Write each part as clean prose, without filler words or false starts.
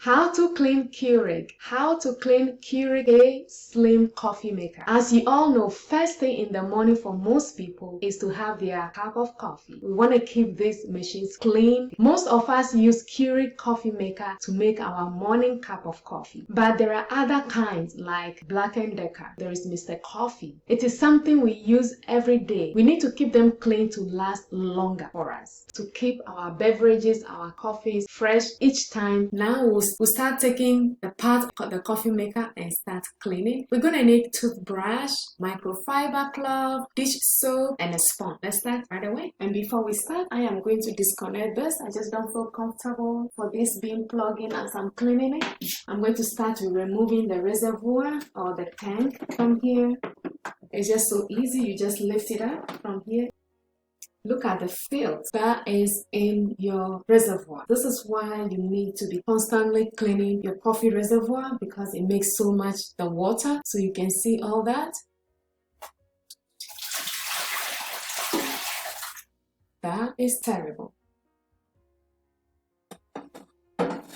How to clean Keurig. How to clean Keurig K Slim coffee maker. As you all know, first thing in the morning for most people is to have their cup of coffee. We want to keep these machines clean. Most of us use Keurig coffee maker to make our morning cup of coffee. But there are other kinds like Black & Decker. There is Mr. Coffee. It is something we use every day. We need to keep them clean to last longer for us, to keep our beverages, our coffees fresh each time. Now we'll start taking the part of the coffee maker and start cleaning. We're gonna need toothbrush, microfiber cloth, dish soap, and a sponge. Let's start right away. And before we start, I am going to disconnect this. I just don't feel comfortable for this being plugged in as I'm cleaning it. I'm going to start with removing the reservoir or the tank from here. It's just so easy. You just lift it up from here. Look at the filth that is in your reservoir. This is why you need to be constantly cleaning your coffee reservoir, because it makes so much the water. So you can see all that. That is terrible.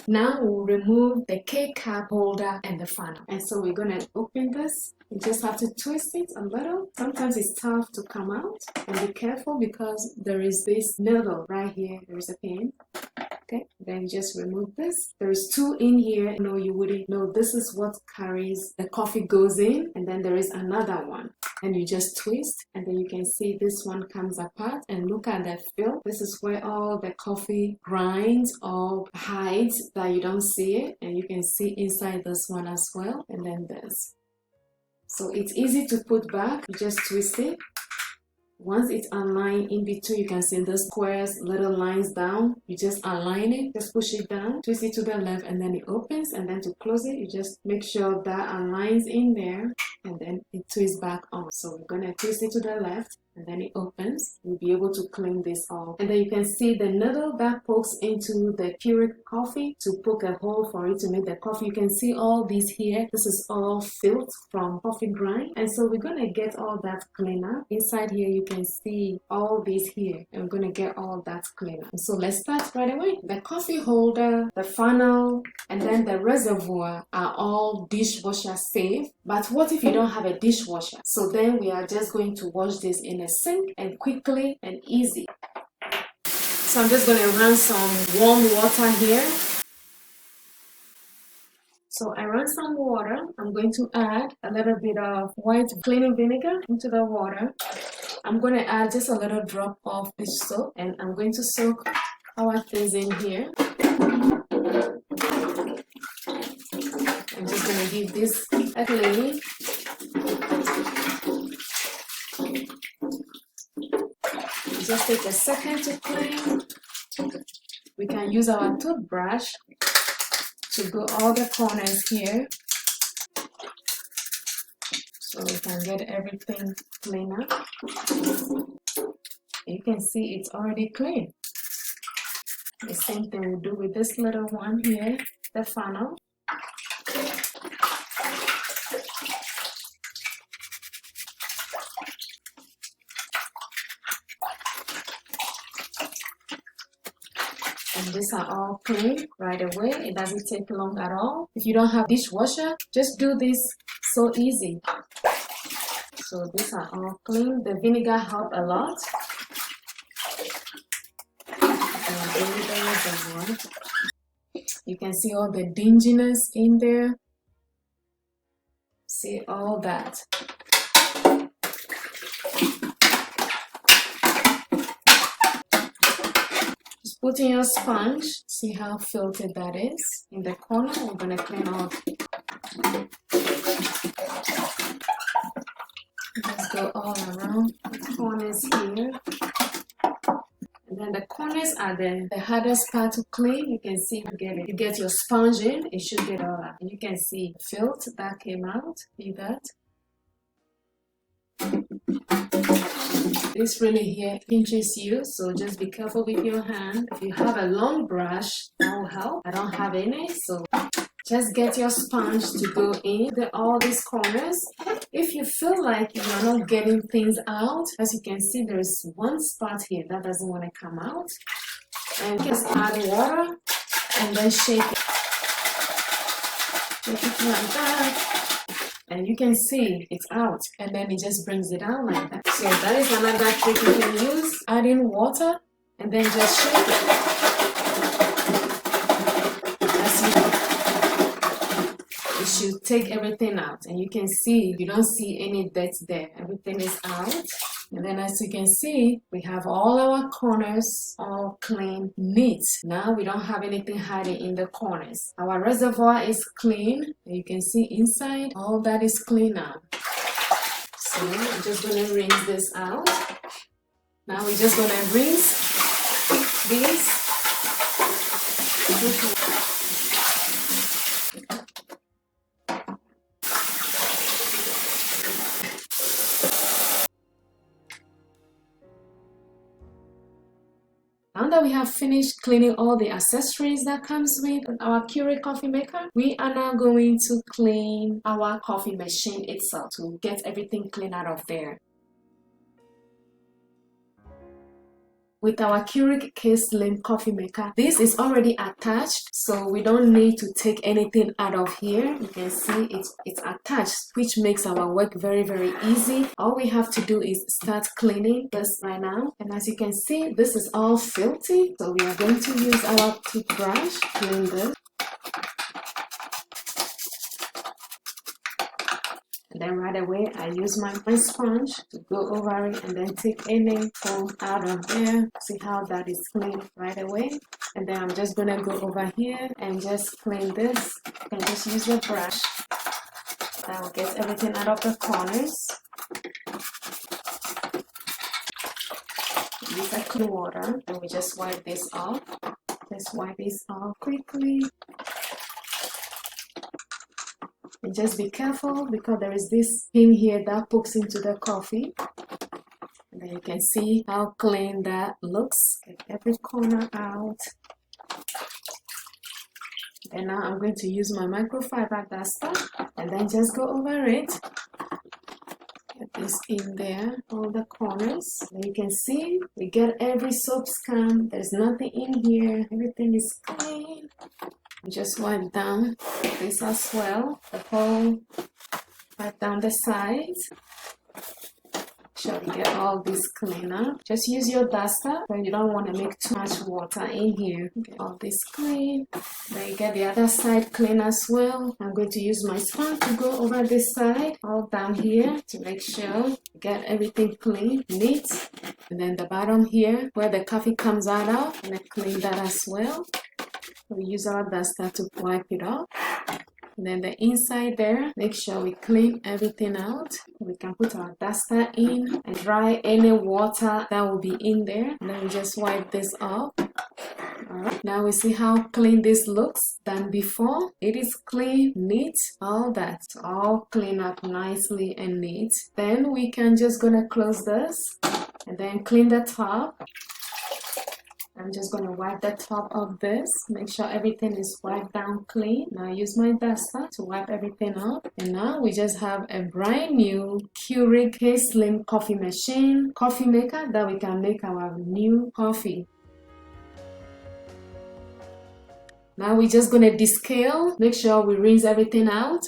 Now we'll remove the K cup holder and the funnel. And so we're going to open this. You just have to twist it a little. Sometimes it's tough to come out. And be careful because there is this needle right here. There is a pin. Okay, then just remove this. There's two in here. No, you wouldn't know. This is what carries the coffee goes in, and then there is another one. And you just twist, and then you can see this one comes apart. And look at that filth. This is where all the coffee grinds or hides that you don't see it, and you can see inside this one as well. And then this. So it's easy to put back. You just twist it. Once it's aligned in between, you can see the squares, little lines down. You just align it, just push it down, twist it to the left, and then it opens. And then to close it, you just make sure that aligns in there, and then it twists back on. So we're gonna twist it to the left, and then it opens. You'll be able to clean this off. And then you can see the needle that pokes into the Keurig coffee to poke a hole for it to make the coffee. You can see all these here. This is all filth from coffee grind. And so we're gonna get all that cleaner. Inside here, you can see all these here. And we're gonna get all that cleaner. So let's start right away. The coffee holder, the funnel, and then the reservoir are all dishwasher safe. But what if you don't have a dishwasher? So then we are just going to wash this in a sink and quickly and easy. So I'm just going to run some warm water here. So I run some water. I'm going to add a little bit of white cleaning vinegar into the water. I'm going to add just a little drop of dish soap, and I'm going to soak our things in here. I'm just going to give this a clean. Just take a second to clean. We can use our toothbrush to go all the corners here, so we can get everything clean up. You can see it's already clean. The same thing we'll do with this little one here, the funnel. And these are all clean right away. It doesn't take long at all. If you don't have dishwasher, just do this so easy. So these are all clean. The vinegar helped a lot. And you can see all the dinginess in there. See all that. Put in your sponge. See how filtered that is. In the corner, we're going to clean off. Just go all around the corners here. And then the corners are the hardest part to clean. You can see you get your sponge in, it should get all out. And you can see filth that came out. See that? This really here pinches you, so just be careful with your hand. If you have a long brush, that will help. I don't have any, so just get your sponge to go in all these corners. If you feel like you are not getting things out, as you can see, there's one spot here that doesn't want to come out. And just add water and then shake it. Take it like that. And you can see it's out, and then it just brings it out like that. So that is another trick you can use. Add in water and then just shake it. You should take everything out, and you can see you don't see any dirt there. Everything is out. And then as you can see, we have all our corners all clean, neat. Now we don't have anything hiding in the corners. Our reservoir is clean. You can see inside, all that is clean now. So I'm just going to rinse this out. Now we're just going to rinse these. Now that we have finished cleaning all the accessories that comes with our Keurig coffee maker, we are now going to clean our coffee machine itself to get everything clean out of there. With our Keurig K Slim coffee maker, this is already attached, so we don't need to take anything out of here. You can see it's attached, which makes our work very, very easy. All we have to do is start cleaning this right now. And as you can see, this is all filthy, so we are going to use our toothbrush to clean this. And then right away, I use my sponge to go over it and then take any foam out of there. See how that is clean right away. And then I'm just going to go over here and just clean this. And just use the brush. That will get everything out of the corners. Use a clean water. And we just wipe this off. Just wipe this off quickly. And just be careful because there is this pin here that pokes into the coffee. And then you can see how clean that looks. Get every corner out. And now I'm going to use my microfiber duster and then just go over it. Get this in there, all the corners. And you can see we get every soap scum. There's nothing in here. Everything is clean. Just wipe down this as well, the whole, wipe down the sides. Sure we get all this clean up. Just use your duster when you don't want to make too much water in here. Get all this clean. Then you get the other side clean as well. I'm going to use my sponge to go over this side, all down here to make sure you get everything clean, neat. And then the bottom here where the coffee comes out of, I'm going to clean that as well. We use our duster to wipe it off. And then the inside there, make sure we clean everything out. We can put our duster in and dry any water that will be in there. And then we just wipe this off. Alright, now we see how clean this looks than before. It is clean, neat, all that. It's all clean up nicely and neat. Then we can just gonna close this and then clean the top. I'm just going to wipe the top of this, make sure everything is wiped down clean. Now I use my duster to wipe everything up. And now we just have a brand new Keurig K Slim coffee machine, coffee maker that we can make our new coffee. Now we're just going to descale, make sure we rinse everything out.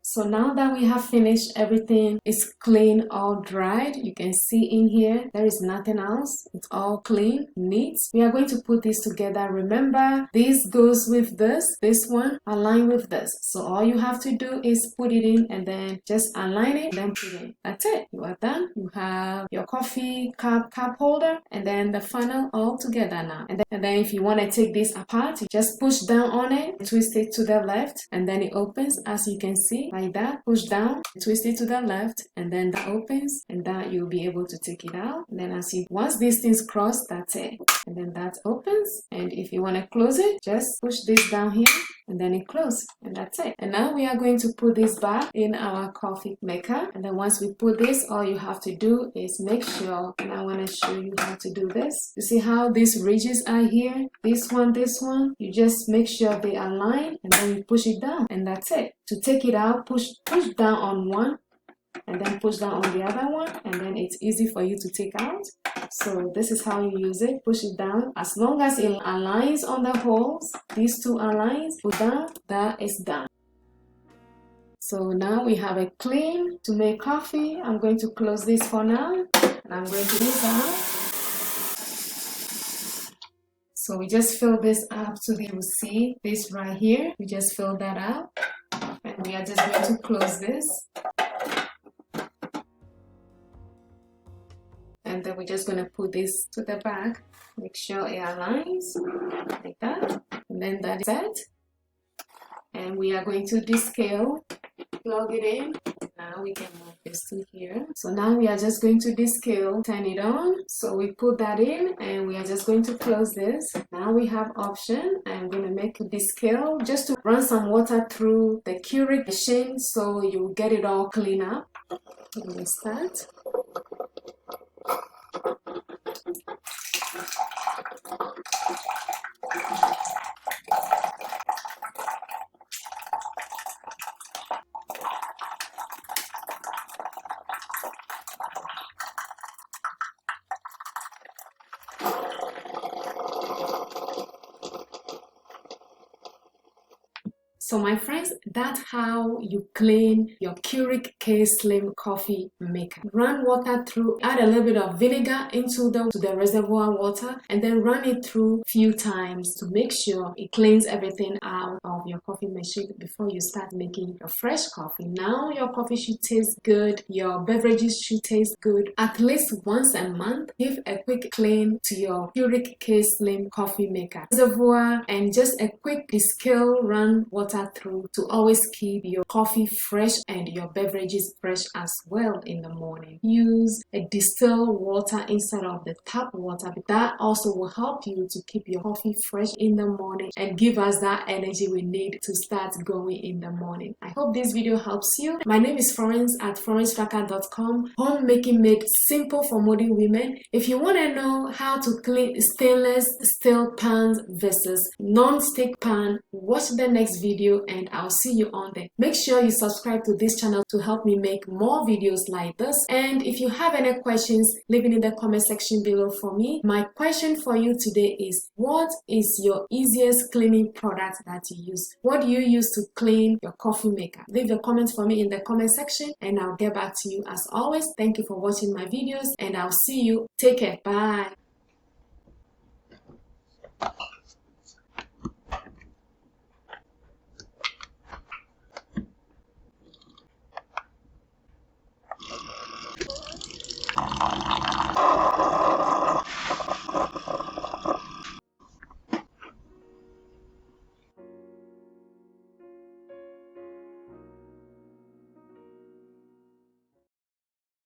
So now that we have finished, everything is clean, all dried. You can see in here, there is nothing else. It's all clean, neat. We are going to put this together. Remember, this goes with this one align with this. So all you have to do is put it in and then just align it, then put it in. That's it. You are done. You have your coffee cup holder and then the funnel all together now. And then if you want to take this apart, you just push down on it, twist it to the left, and then it opens, as you can see. Like that, push down, twist it to the left, and then that opens, and that you'll be able to take it out. And then once these things cross, that's it. And then that opens, and if you want to close it, just push this down here, and then it closes, and that's it. And now we are going to put this back in our coffee maker. And then once we put this, all you have to do is make sure, and I want to show you how to do this. You see how these ridges are here? This one, you just make sure they align, and then you push it down, and that's it. To take it out, push down on one and then push down on the other one, and then it's easy for you to take out. So this is how you use it. Push it down. As long as it aligns on the holes, these two aligns, put down, that is done. So now we have a clean to make coffee. I'm going to close this for now, and I'm going to use out. So we just fill this up to you see this right here. We just fill that up, and we are just going to close this. And then we're just going to put this to the back, make sure it aligns like that, and then that is it. And we are going to descale, plug it in. Now we can move this to here. So now we are just going to descale, turn it on. So we put that in, and we are just going to close this. Now we have option. I'm going to make a descale just to run some water through the Keurig machine so you get it all clean up. Let me start. So my friends, that's how you clean your Keurig K Slim coffee maker. Run water through, add a little bit of vinegar into the reservoir water, and then run it through a few times to make sure it cleans everything out of your coffee machine before you start making your fresh coffee. Now your coffee should taste good, your beverages should taste good. At least once a month, give a quick clean to your Keurig K Slim coffee maker reservoir, and just a quick descale, run water through to always keep your coffee fresh and your beverages fresh as well in the morning. Use a distilled water instead of the tap water. That also will help you to keep your coffee fresh in the morning and give us that energy we need to start going in the morning. I hope this video helps you. My name is Florence at florencestraka.com. Homemaking made simple for modern women. If you want to know how to clean stainless steel pans versus non-stick pan, watch the next video and I'll see you on there. Make sure you subscribe to this channel to help me make more videos like this. And if you have any questions, leave it in the comment section below for me. My question for you today is, what is your easiest cleaning product that you use? What do you use to clean your coffee maker? Leave a comment for me in the comment section and I'll get back to you as always. Thank you for watching my videos and I'll see you. Take care. Bye.